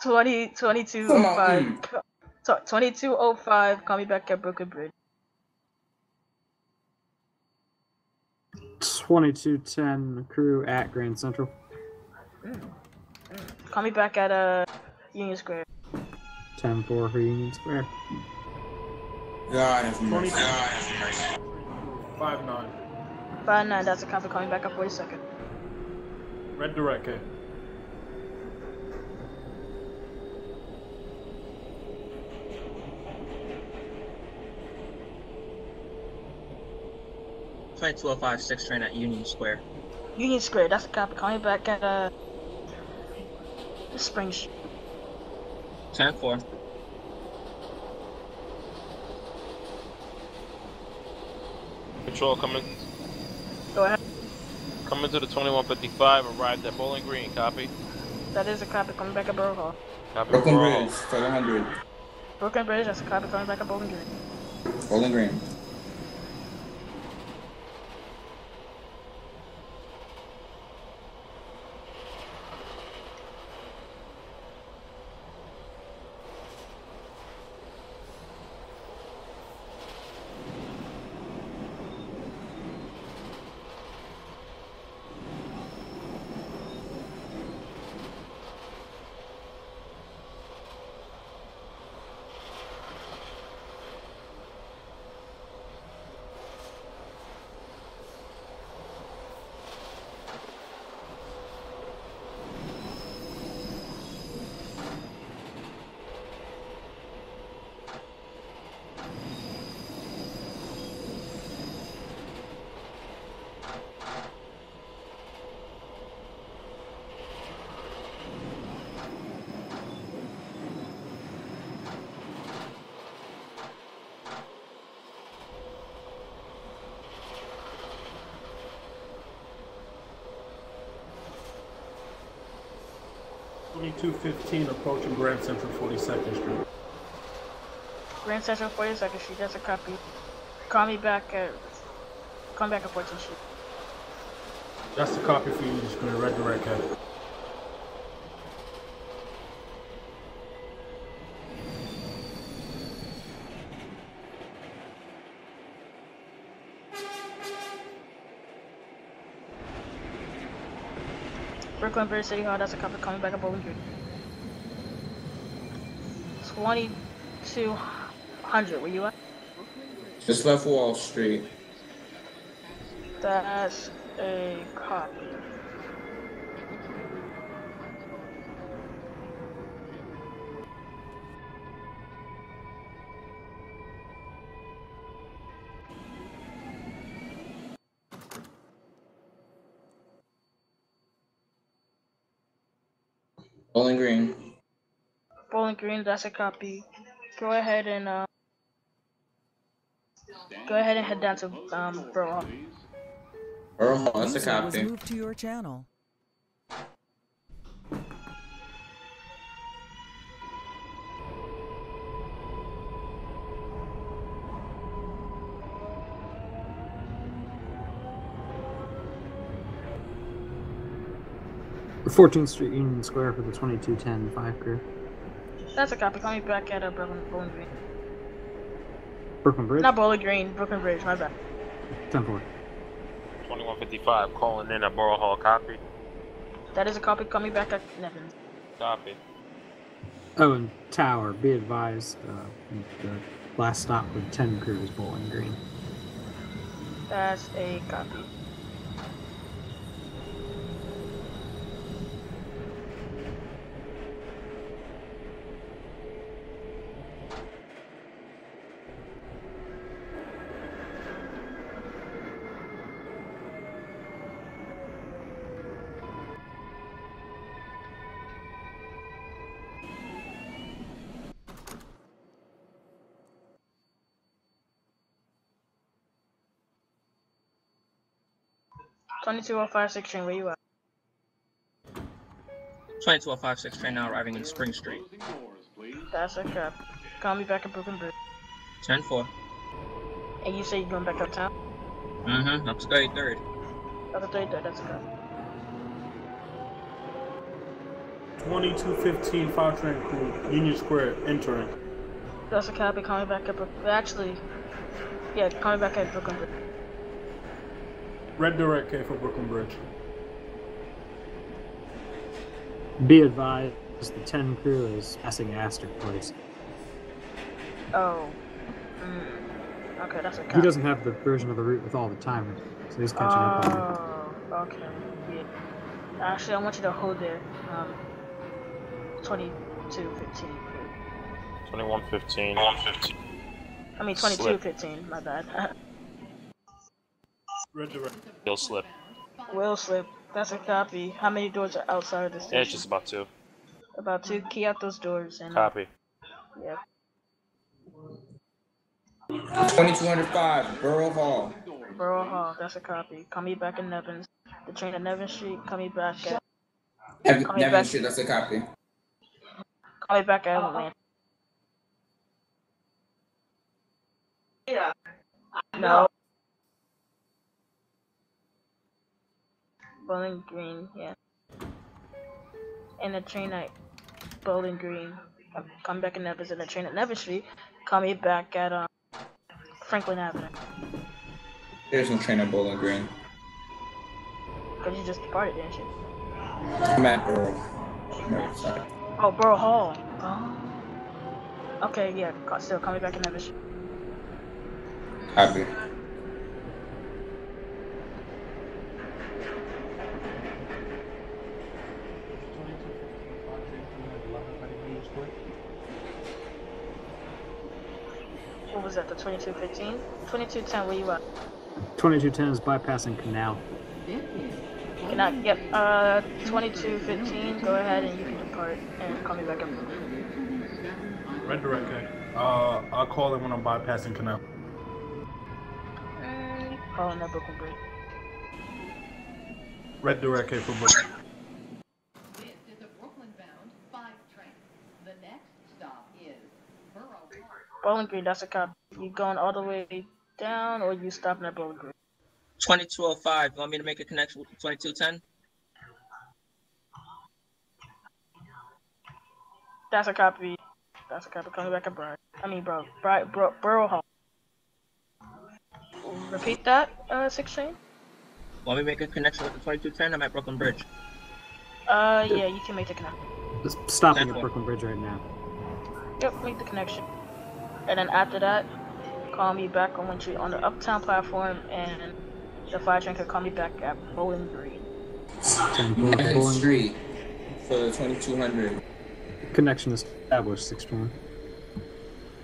2205. 2205, call me back at Brooklyn Bridge. 2210 crew at Grand Central. Call me back at Union Square. 10-4 for Union Square. God have mercy. 59. 59, that's a copy. Call me back at 42nd. Red direct, okay. Flight 205 6 train at Union Square. Union Square, that's a copy. Call me back at Spring Street. 10-4. Control coming. Go ahead. Coming to the 2155. Arrived at Bowling Green. Copy. That is a copy. Coming back at Borough Hall. Copy. Brooklyn Borough Hall. Bridge, 700. Brooklyn Bridge, that's a copy. Coming back at Bowling Green. Bowling Green. $22.15 approaching Grand Central 42nd Street. Grand Central 42nd Street, that's a copy. Call me back at 14th Street. That's the copy for you, just going to red direct head. Brooklyn Bridge City Hall, that's a copy. Coming back at Bowling Green. 2200, where you at? Just left Wall Street. That's a copy. Bowling Green. Bowling Green, that's a copy. Go ahead and head down to Borough Hall. Borough Hall, that's a User was copy. moved to your channel. 14th Street Union Square for the 2210 5 crew. That's a copy. Call me back at Bowling Green. Brooklyn Bridge? Not Bowling Green, Brooklyn Bridge, my bad. 10-4. 2155 calling in at Borough Hall. Copy. That is a copy. Call me back at Nevins. Copy. Oh, and Tower, be advised, the last stop with 10 crew is Bowling Green. That's a copy. $22.05 train, where you at? 2256 train now arriving in Spring Street. That's a cap. Call me back at Brooklyn Bridge. 10-4. And you say you're going back uptown? Mm-hmm. Up to 33rd. Up to 33rd, that's a cap. 2215 5 train crew, Union Square, entering. That's a copy. Call me back at Brooklyn. Actually, yeah, call me back at Brooklyn Bridge. Red direct K for Brooklyn Bridge. Be advised, the 10 crew is passing Astor Place. Oh. Okay, that's a copy. He doesn't have the version of the route with all the timers, so he's catching up on it. Oh, okay. Yeah. Actually, I want you to hold there. 2215. 2115. I mean 2215. My bad. Red direct. Will slip. Will slip. That's a copy. How many doors are outside of the station? Yeah, it's just about 2. About 2. Key out those doors and. Copy. Yeah. 2205 Borough Hall. Borough Hall. That's a copy. Call me back in Nevins. The train at Nevins Street. Call me back at. Nevin Street. That's a copy. Call me back at Atlanta. No. Bowling Green, yeah. And the train at Bowling Green. Come back in Nevins, and the train at Nevins Street. Call me back at Franklin Avenue. There's no train at Bowling Green. Cause you just departed, didn't you? I'm at Borough. No, sorry. Oh, Borough Hall. Oh. Okay, yeah. Still, call me back in Nevins Street. Copy. What was that, the 2215? 2210, where you at? 2210 is bypassing Canal. Yep, 2215, go ahead and you can depart and call me back up. Red direct K. I'll call it when I'm bypassing Canal. Calling that Brooklyn Bridge. Red direct K for Brooklyn. This is a Brooklyn-bound 5 train. The next stop is Borough Park. Bowling Green, that's a cop. You going all the way down or you stopping at Bowling Green? 2205. You want me to make a connection with 2210? That's a copy. That's a copy. Coming back at Borough Hall. Repeat that, 6 train? Want me to make a connection with the 2210? I'm at Brooklyn Bridge. Yeah, you can make the connection. Just stopping at Brooklyn Bridge right now. Yep, make the connection. And then after that, call me back on the Uptown platform, and the 5 train can call me back at Bowling Green. Bowling Street for the 2200. Connection established, 6 train.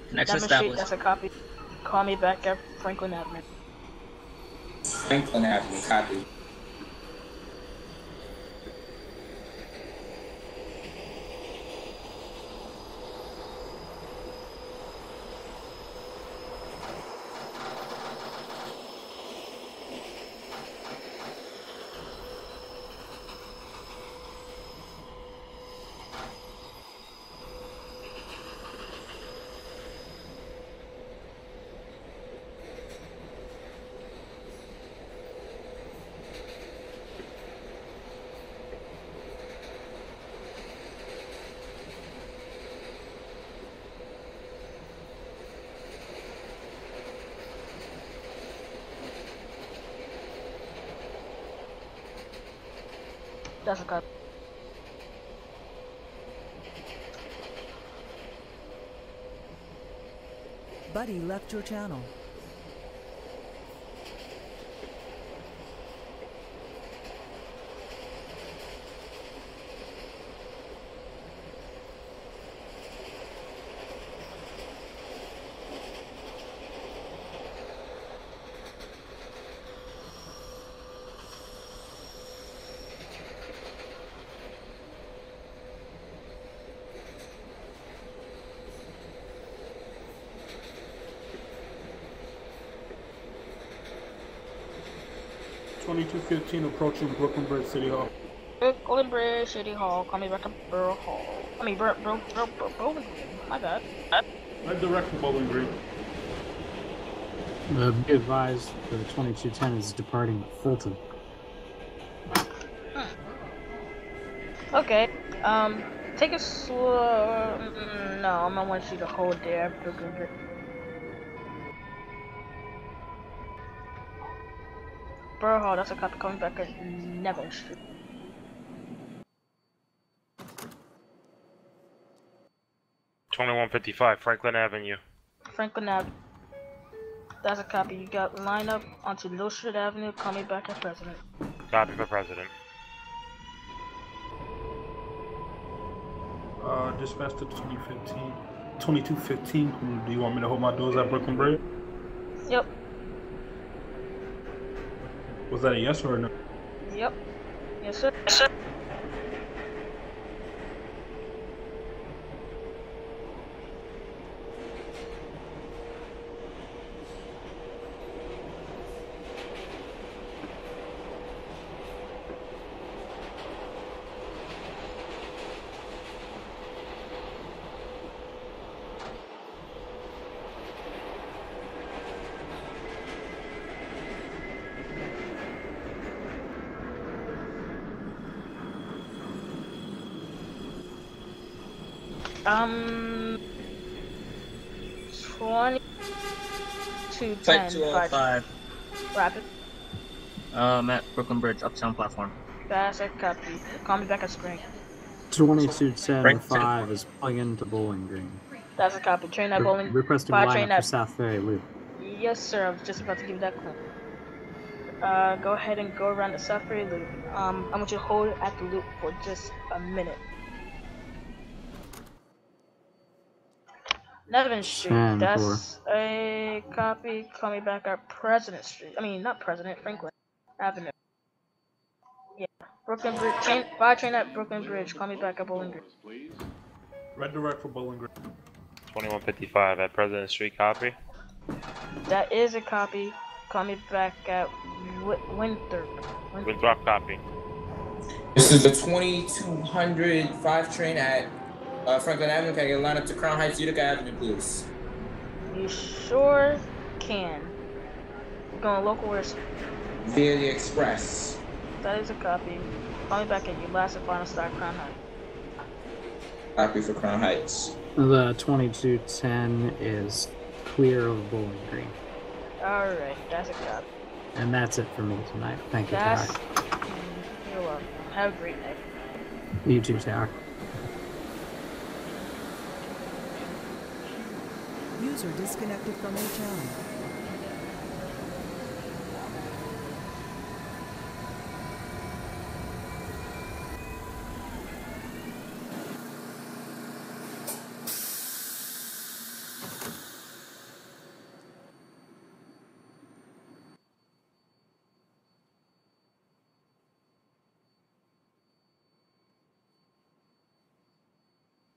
Connection established. That's a copy. Call me back at Franklin Avenue. Franklin Avenue, copy. That's a copy. Buddy left your channel. (22:15) approaching Brooklyn Bridge City Hall. Brooklyn Bridge City Hall. Call me back to Borough Hall. I mean, Bowling Green. My bad. Right direct for Bowling Green. Be advised, the 2210 is departing Fulton. Okay. Take it slow. No, I'm gonna want you to hold there. Brooklyn Bridge. Borough Hall. That's a copy. Coming back at Neville Street. (21:55) Franklin Avenue. Franklin Avenue. That's a copy. You got line up onto Nostrand Avenue. Call me back at President. Copy for President. Dispatch to 2015. 22:15. Do you want me to hold my doors at Brooklyn Bridge? Yep. Was that a yes or a no? Yep. Yes, sir. Yes, sir. Um, 2210. Type 205. Rapid. I'm at Brooklyn Bridge, Uptown platform. That's a copy. Call me back at Spring. 2210-5 is pulling into Bowling Green. That's a copy. Train at Bowling. Requesting lineup for South Ferry Loop. Yes, sir. I was just about to give that clue. Go ahead and go around the South Ferry Loop. I want you to hold it at the loop for just a minute. Nevin Street. That's a copy. Call me back at President Street. I mean, not President. Franklin Avenue. Yeah. Brooklyn Bridge. Train at Brooklyn Bridge. Call me back at Bowling Green. Red direct for Bowling Green. 21:55 at President Street. Copy. That is a copy. Call me back at Winthrop. Winthrop. Copy. This is the 2205 train at Franklin Avenue. Can I get a line up to Crown Heights, Utica Avenue, please? You sure can. We're going local or Via the Express. That is a copy. Call me back at your last and final stop, Crown Heights. Copy for Crown Heights. The 2210 is clear of Bowling Green. Alright, that's a copy. And that's it for me tonight. Thank you, That's... Tower. You're welcome. Have a great night. You too, Tower. User disconnected from your channel.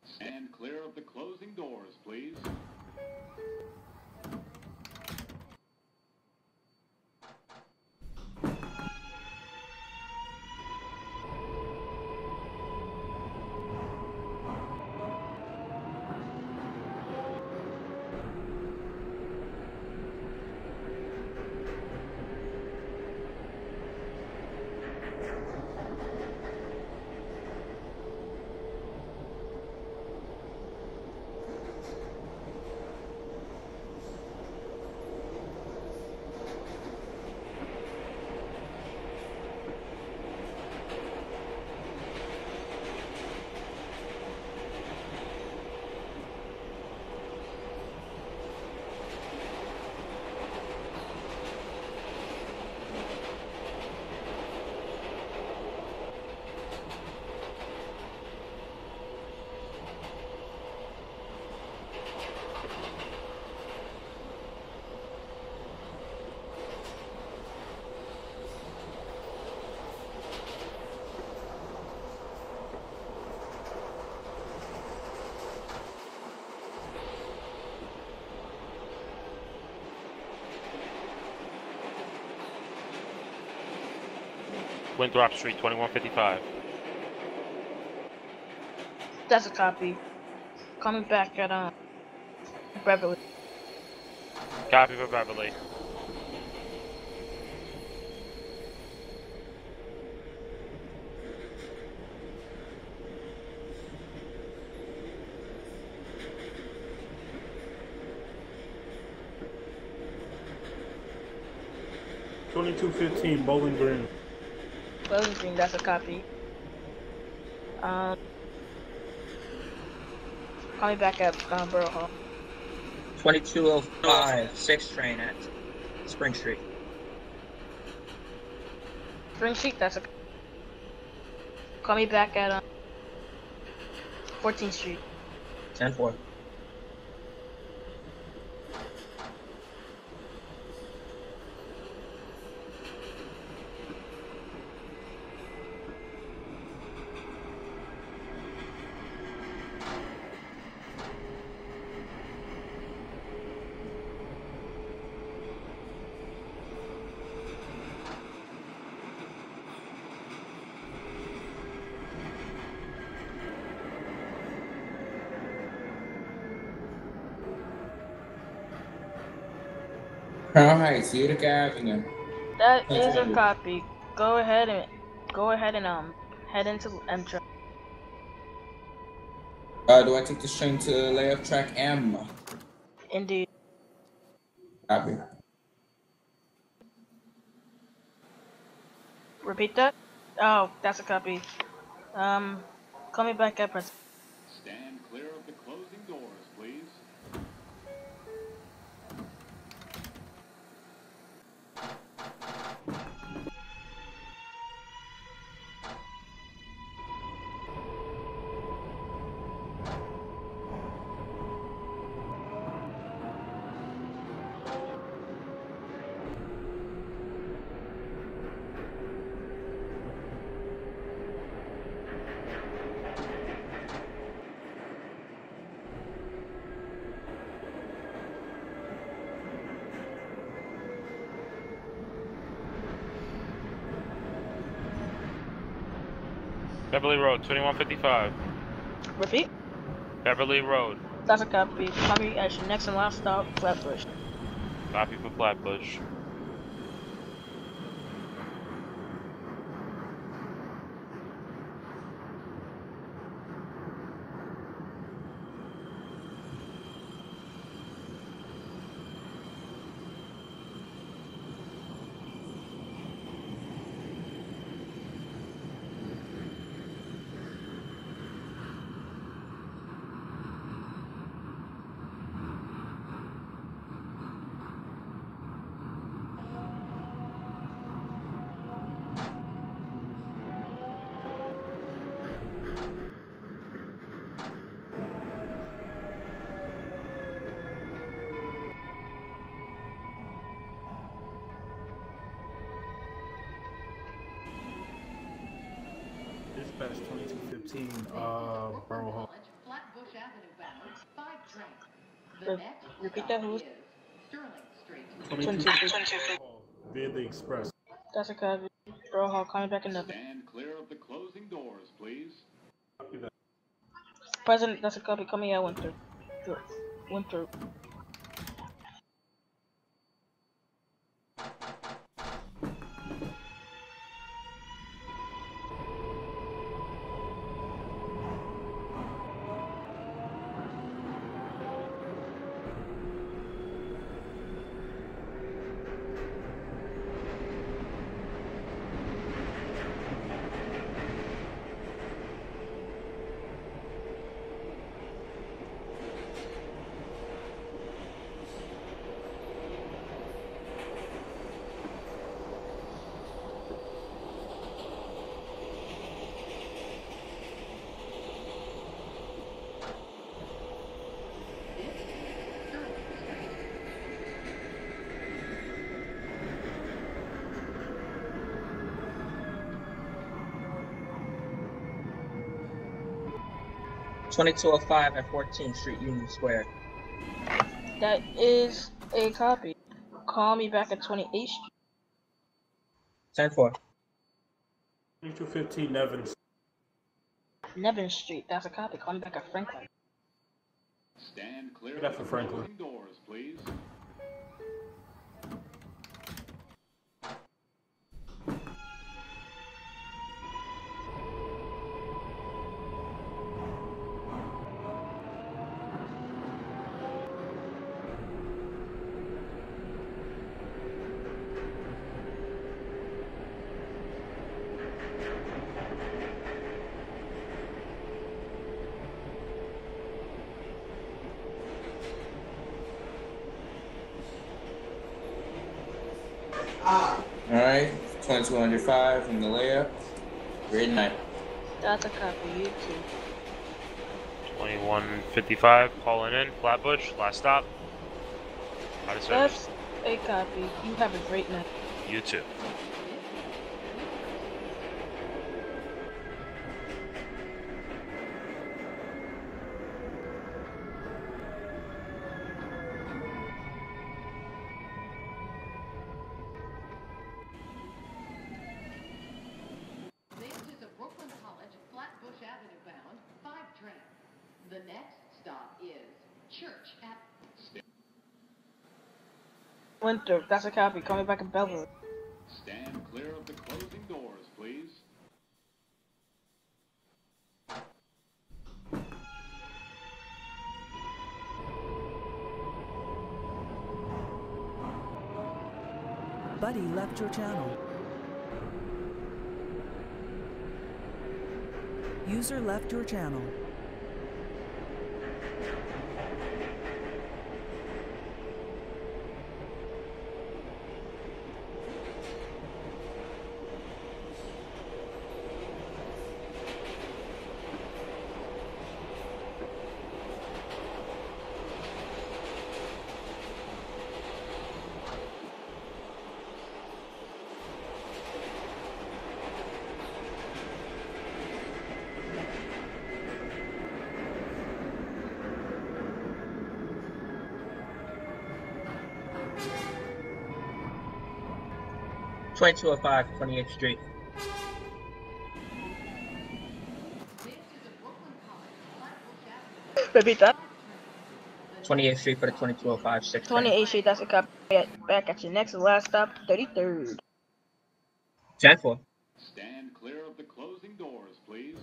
Stand clear of the closing doors, please. Winthrop Street, 2155. That's a copy. Coming back at Beverly. Copy for Beverly. $22.15 Bowling Green. Bowling Green, that's a copy. Call me back at Borough Hall. 2205, 6th train at Spring Street. Spring Street, that's a. Call me back at 14th Street. 10-4. Crown Heights, Utica Avenue. That is a copy. Go ahead and head into Amtrak. Do I take this train to layup track M? Indeed. Copy. Repeat that? Oh, that's a copy. Call me back at Prince. Stand clear of the closing doors, please. Beverly Road, 2155. Repeat? Beverly Road. That's a copy. Call me at your next and last stop, Flatbush. Copy for Flatbush. Dispatch 2215, Borough Hall. Flatbush Avenue bound, 5 trains. The next Repeat that, who's? Sterling Street. 2215 via the express. That's a copy. Borough Hall, call me back in the. Stand clear of the closing doors, please. President, that's a copy. Call me at Winter. Winter. $22.05 at 14th Street, Union Square. That is a copy. Call me back at 28th Street. 10-4. 2215 Nevins. Nevin Street. That's a copy. Call me back at Franklin. Stand clear That's of for the Franklin. closing doors, please. Alright, 2205 from the layup. Great night. That's a copy. You too. 2155, calling in, Flatbush, last stop. Out of service. That's a copy. You have a great night. You too. This is a Brooklyn College, Flatbush Avenue bound 5 train. The next stop is Church at Winthrop. That's a copy. Call me back at Belleville. Stand clear of the closing doors, please. Buddy left your channel. User left your channel. Twenty-two 28th Street. Repeat that. 28th Street for the 2205 6. 28th Street. That's a copy. Back at your next and last stop. 33rd. 10-4. Stand clear of the closing doors, please.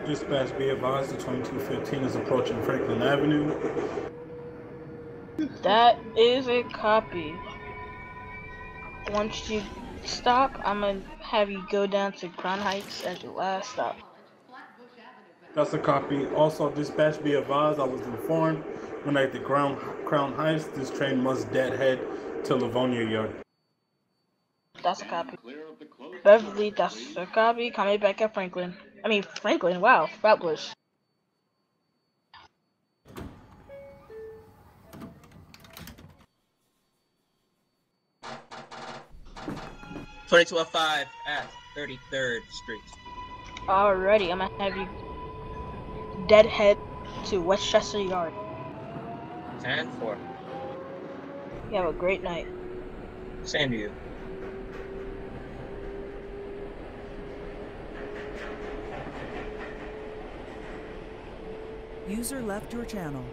Dispatch, be advised, the 2215 is approaching Franklin Avenue. That is a copy. Once you stop, I'm gonna have you go down to Crown Heights as your last stop. That's a copy. Also, dispatch, be advised, I was informed when at the Crown Heights, this train must deadhead to Livonia Yard. That's a copy. Beverly, that's a copy. Call me back at Franklin. Franklin, wow, Flatbush. Twenty-two 5 at 33rd Street. Alrighty, I'm gonna have you deadhead to Westchester Yard. 10-4. You have a great night. Same to you. User left your channel.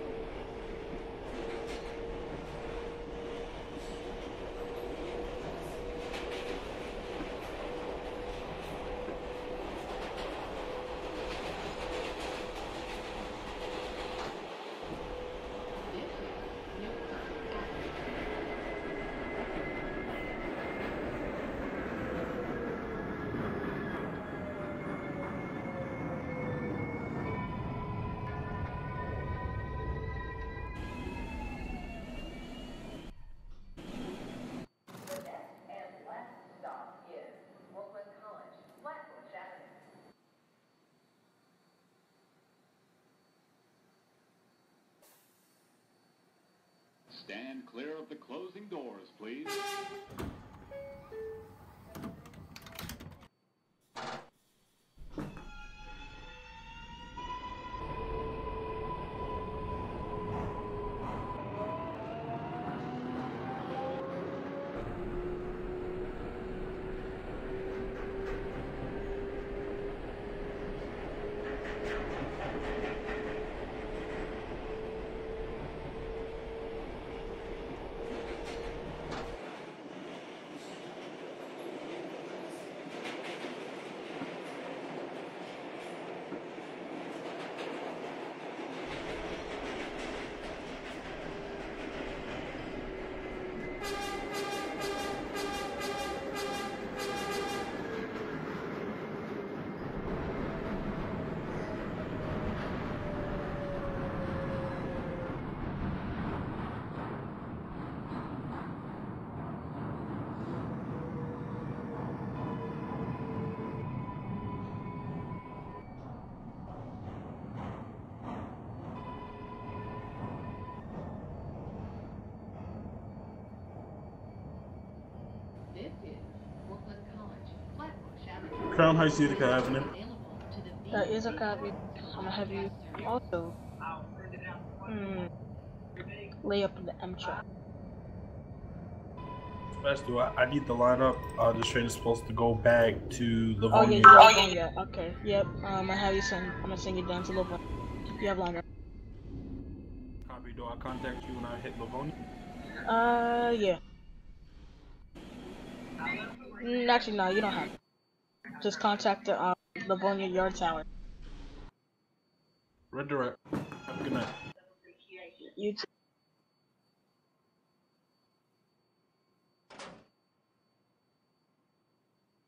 Stand clear of the closing doors, please. This is Brooklyn College, Flatbush Avenue. Crown Heights, Utica Avenue. That is a copy. I'm gonna have you also lay up in the M track. Sebastian, I need the lineup. This train is supposed to go back to Oh yeah, Livonia. Livonia. Okay, yep. I'm gonna send you down to Livonia. You have longer. Copy. Do I contact you when I hit Livonia? Yeah. Actually, no, you don't have to. Just contact the Livonia Yard Tower. Red direct. Have a good night. You too.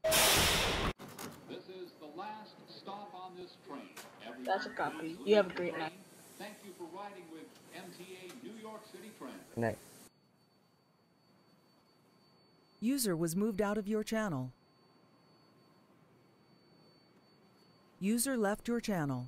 This is the last stop on this train. That's a copy. You have a great night. Thank you for riding with MTA New York City Transit. Good night. User was moved out of your channel. User left your channel.